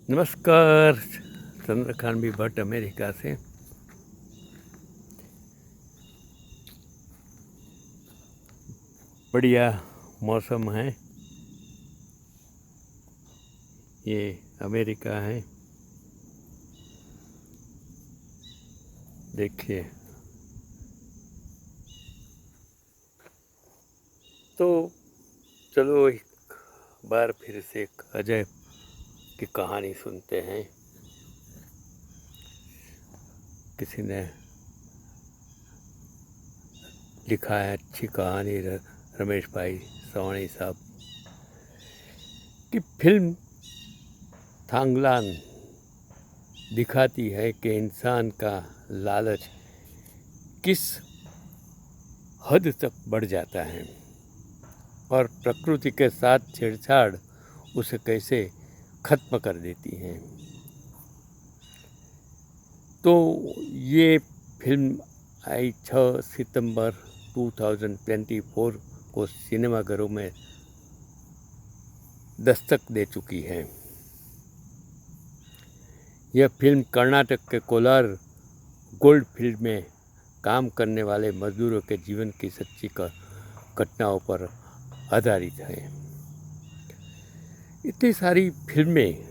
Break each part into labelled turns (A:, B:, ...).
A: नमस्कार। चंद्रकांत भी भट्ट अमेरिका से। बढ़िया मौसम है। ये अमेरिका है, देखिए। तो चलो एक बार फिर से एक अजय की कहानी सुनते हैं। किसी ने लिखा है अच्छी कहानी, रमेश भाई सवाणी साहब की। फिल्म थांगलान दिखाती है कि इंसान का लालच किस हद तक बढ़ जाता है और प्रकृति के साथ छेड़छाड़ उसे कैसे खत्म कर देती है। तो ये फिल्म आई 6 सितंबर 2024 को सिनेमाघरों में दस्तक दे चुकी है। यह फिल्म कर्नाटक के कोलार गोल्ड फील्ड में काम करने वाले मजदूरों के जीवन की सच्ची घटनाओं पर आधारित है। इतनी सारी फिल्में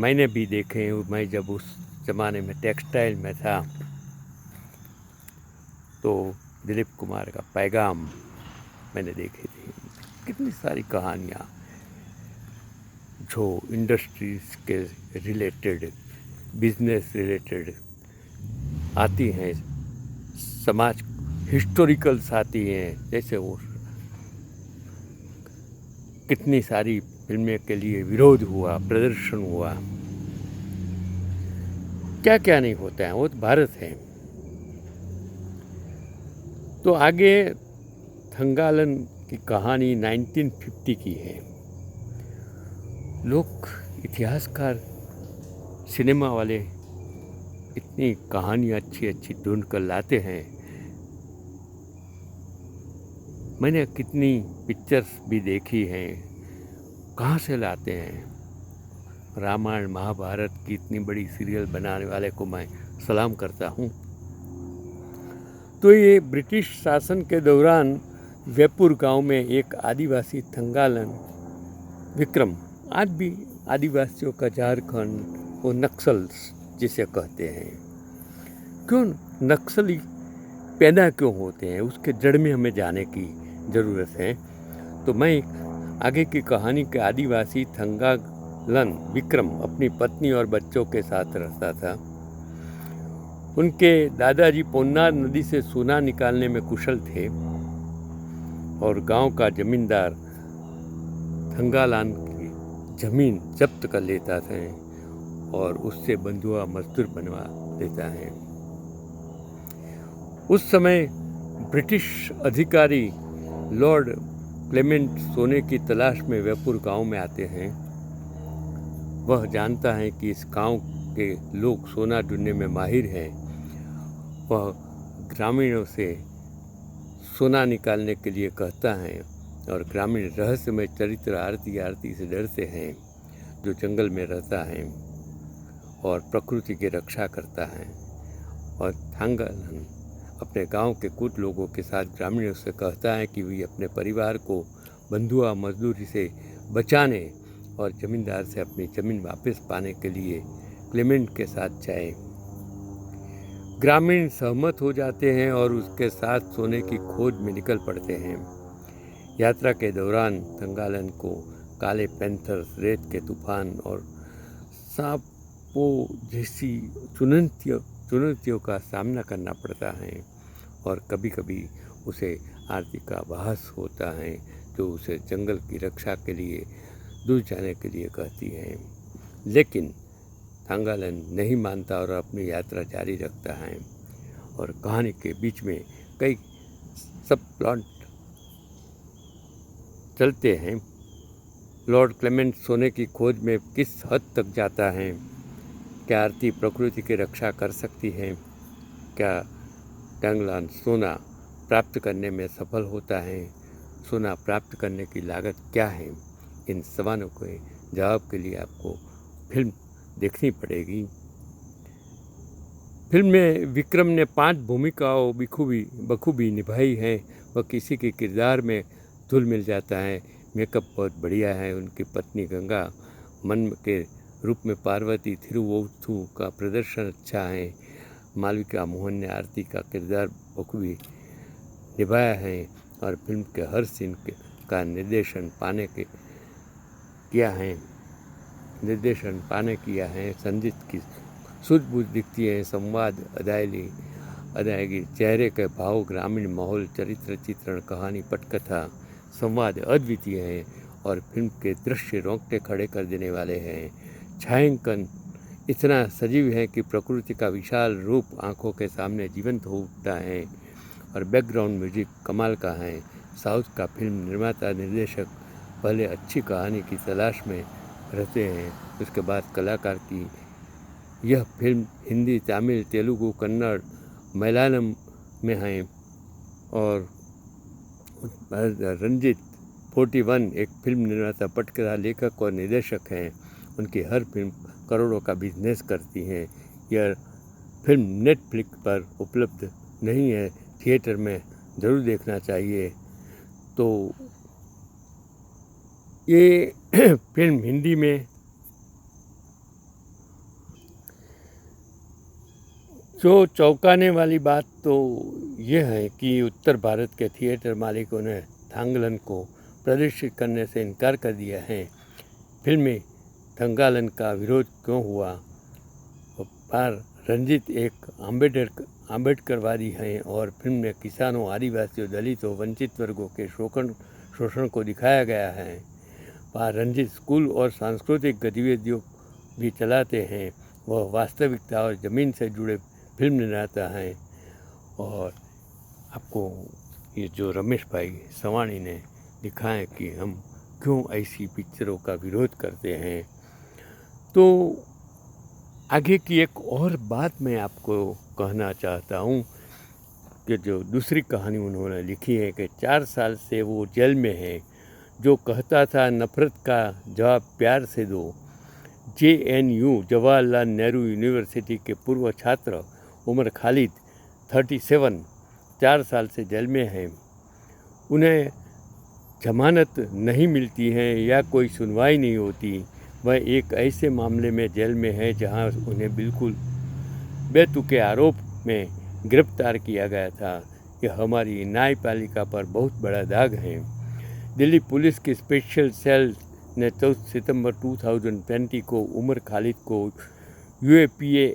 A: मैंने भी देखे हैं। मैं जब उस ज़माने में टेक्सटाइल में था तो दिलीप कुमार का पैगाम मैंने देखे थे। कितनी सारी कहानियाँ जो इंडस्ट्रीज़ के रिलेटेड, बिजनेस रिलेटेड आती हैं, समाज हिस्टोरिकल्स आती हैं। जैसे वो कितनी सारी फिल्में के लिए विरोध हुआ, प्रदर्शन हुआ, क्या क्या नहीं होता है। वो तो भारत है। तो आगे थंगालन की कहानी 1950 की है। लोग, इतिहासकार, सिनेमा वाले इतनी कहानियाँ अच्छी अच्छी ढूंढ कर लाते हैं। मैंने कितनी पिक्चर्स भी देखी हैं, कहाँ से लाते हैं। रामायण महाभारत की इतनी बड़ी सीरियल बनाने वाले को मैं सलाम करता हूँ। तो ये ब्रिटिश शासन के दौरान जयपुर गांव में एक आदिवासी थंगालन विक्रम, आज भी आदिवासियों का झारखंड, वो नक्सल्स जिसे कहते हैं। क्यों नक्सली पैदा क्यों होते हैं, उसके जड़ में हमें जाने की ज़रूरत है। तो मैं आगे की कहानी के आदिवासी थंगालन विक्रम अपनी पत्नी और बच्चों के साथ रहता था। उनके दादाजी पोन्नार नदी से सोना निकालने में कुशल थे और गांव का जमींदार थंगालान की जमीन जब्त कर लेता था और उससे बंधुआ मजदूर बनवा देता है। उस समय ब्रिटिश अधिकारी लॉर्ड क्लेमेंट सोने की तलाश में जयपुर गांव में आते हैं। वह जानता है कि इस गांव के लोग सोना ढूंढने में माहिर हैं। वह ग्रामीणों से सोना निकालने के लिए कहता है और ग्रामीण रहस्यमय चरित्र आरती से डरते हैं, जो जंगल में रहता है और प्रकृति की रक्षा करता है। और थांगालन अपने गांव के कुछ लोगों के साथ ग्रामीणों से कहता है कि वे अपने परिवार को बंधुआ मजदूरी से बचाने और जमींदार से अपनी ज़मीन वापस पाने के लिए क्लेमेंट के साथ जाए। ग्रामीण सहमत हो जाते हैं और उसके साथ सोने की खोज में निकल पड़ते हैं। यात्रा के दौरान थंगालन को काले पैंथर्स, रेत के तूफान और सांपों जैसी चुनौतियों का सामना करना पड़ता है और कभी कभी उसे आर्थिक का आभास होता है, जो उसे जंगल की रक्षा के लिए दूर जाने के लिए कहती है। लेकिन थांगालन नहीं मानता और अपनी यात्रा जारी रखता है और कहानी के बीच में कई सब प्लॉट चलते हैं। लॉर्ड क्लेमेंट सोने की खोज में किस हद तक जाता है? क्या आरती प्रकृति की रक्षा कर सकती है? क्या थांगालन सोना प्राप्त करने में सफल होता है? सोना प्राप्त करने की लागत क्या है? इन सवालों के जवाब के लिए आपको फिल्म देखनी पड़ेगी। फिल्म में विक्रम ने 5 भूमिकाओं बखूबी निभाई हैं। वह किसी के किरदार में घुल मिल जाता है। मेकअप बहुत बढ़िया है। उनकी पत्नी गंगा मन के रूप में पार्वती थिरुवोथु का प्रदर्शन अच्छा है। मालविका मोहन ने आरती का किरदार बखूबी निभाया है और फिल्म के हर सीन का निर्देशन किया है। संगीत की सूझबूझ दिखती है। संवाद, अदायगी, चेहरे के भाव, ग्रामीण माहौल, चरित्र चित्रण, कहानी, पटकथा, संवाद अद्वितीय है और फिल्म के दृश्य रोंगटे खड़े कर देने वाले हैं। छायांकन इतना सजीव है कि प्रकृति का विशाल रूप आंखों के सामने जीवंत हो उठता है और बैकग्राउंड म्यूजिक कमाल का है। साउथ का फिल्म निर्माता निर्देशक पहले अच्छी कहानी की तलाश में रहते हैं, उसके बाद कलाकार की। यह फिल्म हिंदी, तमिल, तेलुगु, कन्नड़, मलयालम में है और रंजीत 41 एक फिल्म निर्माता, पटकथा, लेखक और निर्देशक हैं। उनकी हर फिल्म करोड़ों का बिजनेस करती हैं। यह फिल्म नेटफ्लिक्स पर उपलब्ध नहीं है, थिएटर में ज़रूर देखना चाहिए। तो ये फिल्म हिंदी में जो चौंकाने वाली बात तो यह है कि उत्तर भारत के थिएटर मालिकों ने थंगालन को प्रदर्शित करने से इनकार कर दिया है। फिल्म में थंगालन का विरोध क्यों हुआ? पर रंजीत एक आम्बेडकरवादी हैं और फिल्म में किसानों, आदिवासियों, दलितों, वंचित वर्गों के शोषण को दिखाया गया है। पर रंजीत स्कूल और सांस्कृतिक गतिविधियों भी चलाते हैं। वह वास्तविकता और ज़मीन से जुड़े फिल्म निर्माता हैं और आपको ये जो रमेश भाई सवाणी ने लिखा है कि हम क्यों ऐसी पिक्चरों का विरोध करते हैं। तो आगे की एक और बात मैं आपको कहना चाहता हूँ कि जो दूसरी कहानी उन्होंने लिखी है कि 4 साल से वो जेल में है। जो कहता था नफ़रत का जवाब प्यार से दो। JNU जवाहरलाल नेहरू यूनिवर्सिटी के पूर्व छात्र उमर खालिद 37 4 साल से जेल में हैं। उन्हें जमानत नहीं मिलती है या कोई सुनवाई नहीं होती। वह एक ऐसे मामले में जेल में है जहां उन्हें बिल्कुल बेतुके आरोप में गिरफ्तार किया गया था। यह हमारी न्यायपालिका पर बहुत बड़ा दाग है। दिल्ली पुलिस की स्पेशल सेल ने 14 सितंबर 2020 को उमर खालिद को UAPA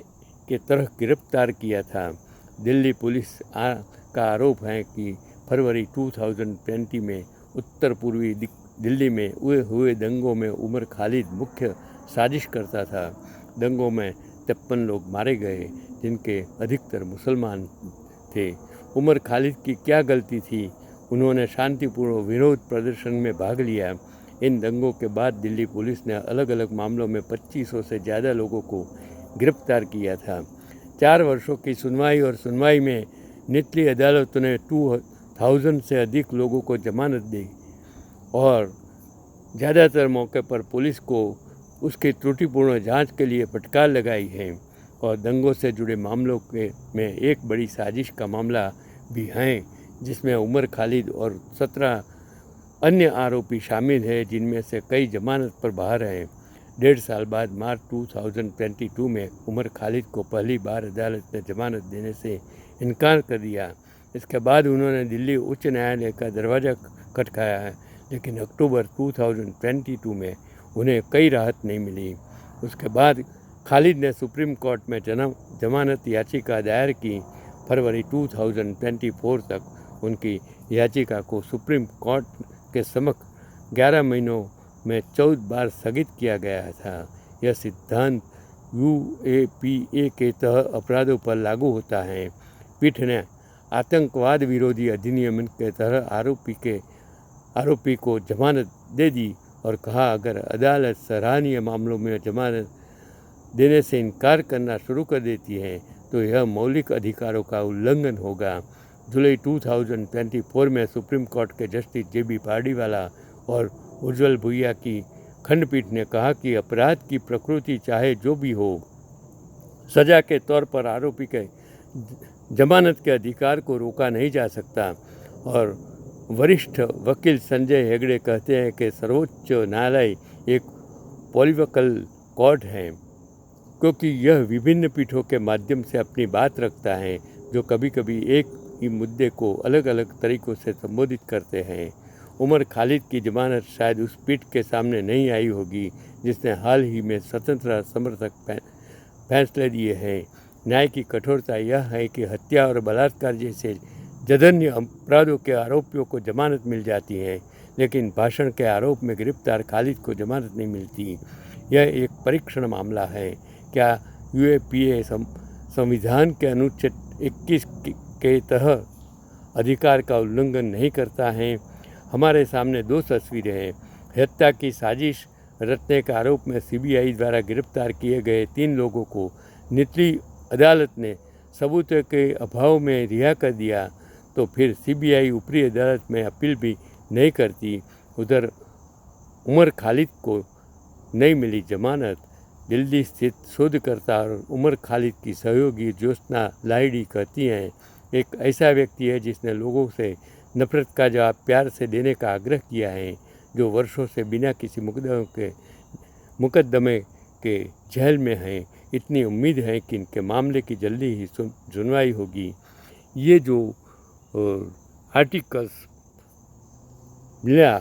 A: के तहत गिरफ्तार किया था। दिल्ली पुलिस का आरोप है कि फरवरी 2020 में उत्तर पूर्वी दिल्ली में हुए दंगों में उमर खालिद मुख्य साजिश करता था। दंगों में 53 लोग मारे गए, जिनके अधिकतर मुसलमान थे। उमर खालिद की क्या गलती थी? उन्होंने शांतिपूर्ण विरोध प्रदर्शन में भाग लिया। इन दंगों के बाद दिल्ली पुलिस ने अलग अलग मामलों में 2500 से ज़्यादा लोगों को गिरफ्तार किया था। 4 वर्षों की सुनवाई में निचली अदालतों ने 2000 से अधिक लोगों को जमानत दी और ज़्यादातर मौके पर पुलिस को उसकी त्रुटिपूर्ण जांच के लिए फटकार लगाई है। और दंगों से जुड़े मामलों में एक बड़ी साजिश का मामला भी है, जिसमें उमर खालिद और 17 अन्य आरोपी शामिल हैं, जिनमें से कई जमानत पर बाहर हैं। 1.5 साल बाद मार्च 2022 में उमर खालिद को पहली बार अदालत ने जमानत देने से इनकार कर दिया। इसके बाद उन्होंने दिल्ली उच्च न्यायालय का दरवाज़ा खटखाया है, लेकिन अक्टूबर 2022 में उन्हें कोई राहत नहीं मिली। उसके बाद खालिद ने सुप्रीम कोर्ट में जमानत याचिका दायर की। फरवरी 2024 तक उनकी याचिका को सुप्रीम कोर्ट के समक्ष 11 महीनों में 14 बार स्थगित किया गया था। यह सिद्धांत UAPA के तहत अपराधों पर लागू होता है। पीठ ने आतंकवाद विरोधी अधिनियम के तहत आरोपी को जमानत दे दी और कहा, अगर अदालत सराहनीय मामलों में जमानत देने से इनकार करना शुरू कर देती है तो यह मौलिक अधिकारों का उल्लंघन होगा। जुलाई 2024 में सुप्रीम कोर्ट के जस्टिस JB पार्डीवाला और उज्ज्वल भुइया की खंडपीठ ने कहा कि अपराध की प्रकृति चाहे जो भी हो, सजा के तौर पर आरोपी के जमानत के अधिकार को रोका नहीं जा सकता। और वरिष्ठ वकील संजय हेगड़े कहते हैं कि सर्वोच्च न्यायालय एक पॉलिटिकल कोर्ट है, क्योंकि यह विभिन्न पीठों के माध्यम से अपनी बात रखता है, जो कभी कभी एक ही मुद्दे को अलग अलग तरीक़ों से संबोधित करते हैं। उमर खालिद की जमानत शायद उस पीठ के सामने नहीं आई होगी जिसने हाल ही में स्वतंत्रता समर्थक फैसले दिए हैं। न्याय की कठोरता यह है कि हत्या और बलात्कार जैसे जघन्य अपराधों के आरोपियों को जमानत मिल जाती है, लेकिन भाषण के आरोप में गिरफ्तार खालिद को जमानत नहीं मिलती। यह एक परीक्षण मामला है। क्या यूएपीए संविधान के अनुच्छेद 21 के तहत अधिकार का उल्लंघन नहीं करता है? हमारे सामने दो तस्वीरें हैं। हत्या की साजिश रचने के आरोप में सीबीआई द्वारा गिरफ्तार किए गए 3 लोगों को निचली अदालत ने सबूतों के अभाव में रिहा कर दिया, तो फिर सीबीआई ऊपरी अदालत में अपील भी नहीं करती। उधर उमर खालिद को नहीं मिली जमानत। दिल्ली स्थित शोधकर्ता और उमर खालिद की सहयोगी ज्योत्सना लाहिड़ी कहती हैं, एक ऐसा व्यक्ति है जिसने लोगों से नफरत का जवाब प्यार से देने का आग्रह किया है, जो वर्षों से बिना किसी मुकदमे के जेल में हैं। इतनी उम्मीद है कि इनके मामले की जल्दी ही सुनवाई होगी। ये जो आर्टिकल्स मिला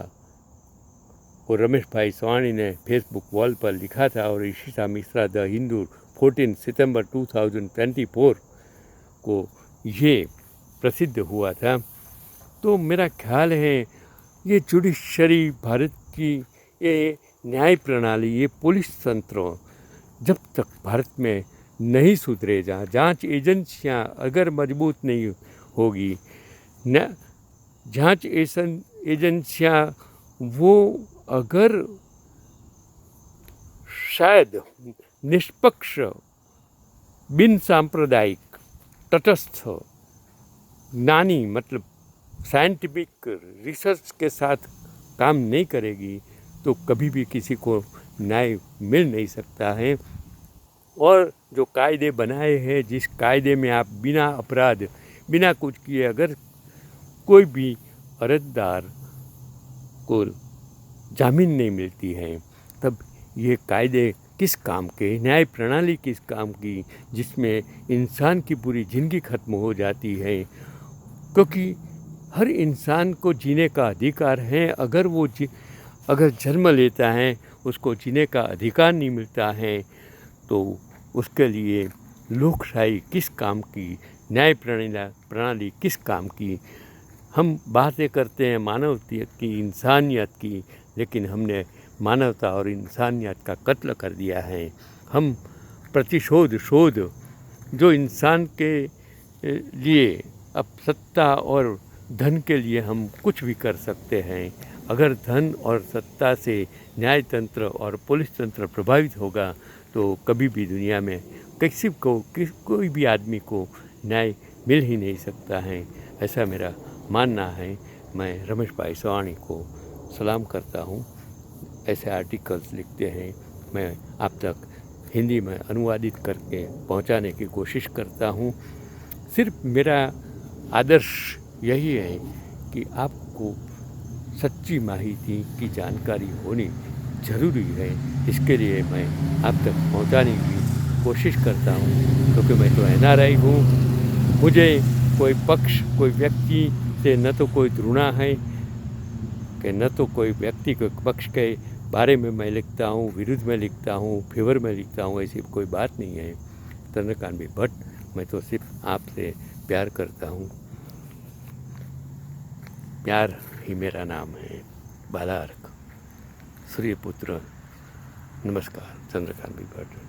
A: वो रमेश भाई सवाणी ने फेसबुक वॉल पर लिखा था और ईशिता मिश्रा द हिंदू 14 सितंबर 2024 को ये प्रसिद्ध हुआ था। तो मेरा ख्याल है ये जुडिशरी भारत की ये न्याय प्रणाली, ये पुलिस तंत्र जब तक भारत में नहीं सुधरे, जहाँ जांच एजेंसियां अगर मजबूत नहीं होगी, जांच एजेंसियां वो अगर शायद निष्पक्ष, बिन सांप्रदायिक, तटस्थ, ज्ञानी मतलब साइंटिफिक रिसर्च के साथ काम नहीं करेगी, तो कभी भी किसी को न्याय मिल नहीं सकता है। और जो कायदे बनाए हैं, जिस कायदे में आप बिना अपराध, बिना कुछ किए अगर कोई भी अर्जदार को जामीन नहीं मिलती है, तब ये कायदे किस काम के, न्याय प्रणाली किस काम की, जिसमें इंसान की पूरी ज़िंदगी खत्म हो जाती है। क्योंकि हर इंसान को जीने का अधिकार है। अगर जन्म लेता है उसको जीने का अधिकार नहीं मिलता है, तो उसके लिए लोकशाही किस काम की, न्याय प्रणाली किस काम की। हम बातें करते हैं मानवता की, इंसानियत की, लेकिन हमने मानवता और इंसानियत का कत्ल कर दिया है। हम प्रतिशोध शोध जो इंसान के लिए अब सत्ता और धन के लिए हम कुछ भी कर सकते हैं, अगर धन और सत्ता से न्याय तंत्र और पुलिस तंत्र प्रभावित होगा तो कभी भी दुनिया में किसी को कोई भी आदमी को न्याय मिल ही नहीं सकता है। ऐसा मेरा मानना है। मैं रमेश भाई सवाणी को सलाम करता हूँ। ऐसे आर्टिकल्स लिखते हैं, मैं आप तक हिंदी में अनुवादित करके पहुँचाने की कोशिश करता हूँ। सिर्फ मेरा आदर्श यही है कि आपको सच्ची माहिती की जानकारी होनी ज़रूरी है। इसके लिए मैं आप तक पहुंचाने की कोशिश करता हूं, क्योंकि मैं तो NRI हूं। मुझे कोई पक्ष, कोई व्यक्ति से न तो कोई घृणा है कि न तो कोई व्यक्ति के पक्ष के बारे में मैं लिखता हूं, विरुद्ध में लिखता हूं, फेवर में लिखता हूं, ऐसी कोई बात नहीं है। चंद्रकांत भी भट्ट, मैं तो सिर्फ आपसे प्यार करता हूं। प्यार ही मेरा नाम है। बालार्क, सूर्यपुत्र। नमस्कार। चंद्रकांत भी भट्ट।